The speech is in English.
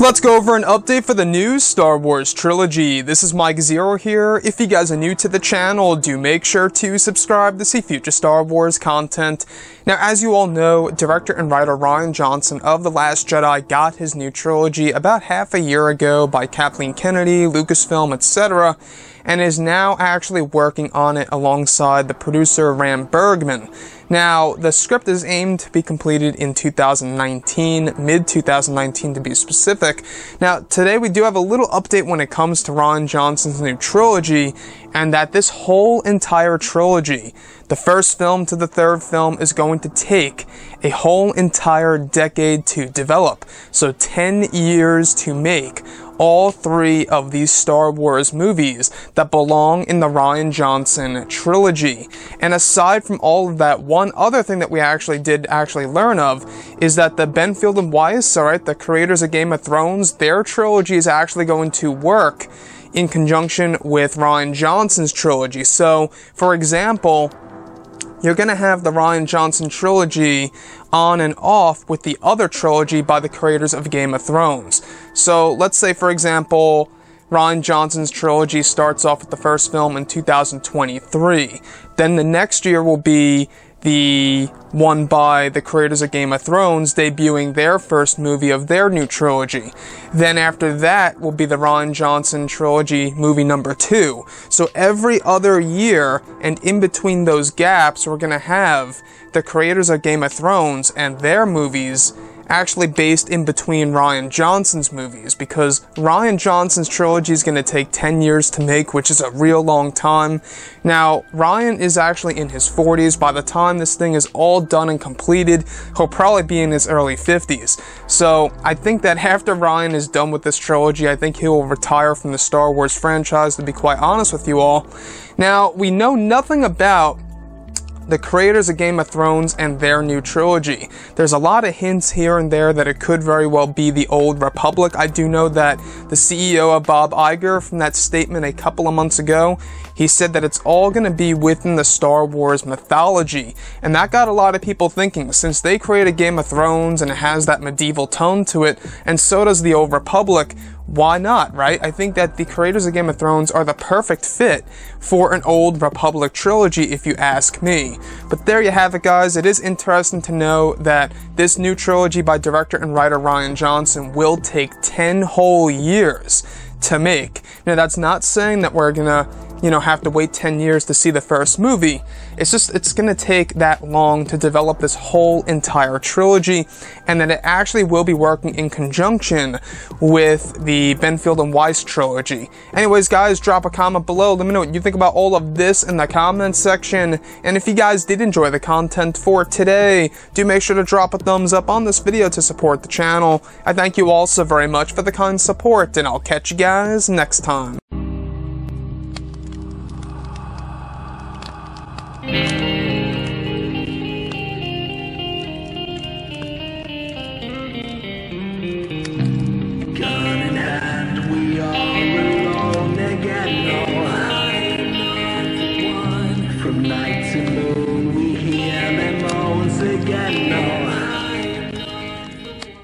Let's go over an update for the new Star Wars trilogy. This is Mike Zero here. If you guys are new to the channel, do make sure to subscribe to see future Star Wars content. Now, as you all know, director and writer Rian Johnson of The Last Jedi got his new trilogy about half a year ago by Kathleen Kennedy, Lucasfilm, etc., and is now actually working on it alongside the producer Ram Bergman. Now, the script is aimed to be completed in 2019, mid-2019 to be specific. Now, today we do have a little update when it comes to Rian Johnson's new trilogy, and that this whole entire trilogy, the first film to the third film, is going to take a whole entire decade to develop. So 10 years to make all three of these Star Wars movies that belong in the Rian Johnson trilogy. And aside from all of that, one other thing that we did learn of is that the Benfield and Weiss, alright, the creators of Game of Thrones, their trilogy is actually going to work in conjunction with Rian Johnson's trilogy. So, for example, you're going to have the Rian Johnson trilogy on and off with the other trilogy by the creators of Game of Thrones. So let's say, for example, Rian Johnson's trilogy starts off with the first film in 2023. Then the next year will be the one by the creators of Game of Thrones debuting their first movie of their new trilogy. Then after that will be the Rian Johnson trilogy movie number 2. So every other year and in between those gaps, we're going to have the creators of Game of Thrones and their movies actually based in between Rian Johnson's movies, because Rian Johnson's trilogy is going to take 10 years to make, which is a real long time. Now, Rian is actually in his 40s. By the time this thing is all done and completed, he'll probably be in his early 50s. So, I think that after Rian is done with this trilogy, I think he will retire from the Star Wars franchise, to be quite honest with you all. Now, we know nothing about the creators of Game of Thrones and their new trilogy. There's a lot of hints here and there that it could very well be the Old Republic. I do know that the CEO of Bob Iger, from that statement a couple of months ago, he said that it's all going to be within the Star Wars mythology. And that got a lot of people thinking, since they created Game of Thrones and it has that medieval tone to it, and so does the Old Republic, why not, right? I think that the creators of Game of Thrones are the perfect fit for an Old Republic trilogy, if you ask me. But there you have it, guys. It is interesting to know that this new trilogy by director and writer Rian Johnson will take 10 whole years to make. Now, that's not saying that we're gonna, have to wait 10 years to see the first movie. It's just, it's gonna take that long to develop this whole entire trilogy, and that it actually will be working in conjunction with the Benfield and Weiss trilogy. Anyways, guys, drop a comment below. Let me know what you think about all of this in the comments section. And if you guys did enjoy the content for today, do make sure to drop a thumbs up on this video to support the channel. I thank you all so very much for the kind support, and I'll catch you guys next time.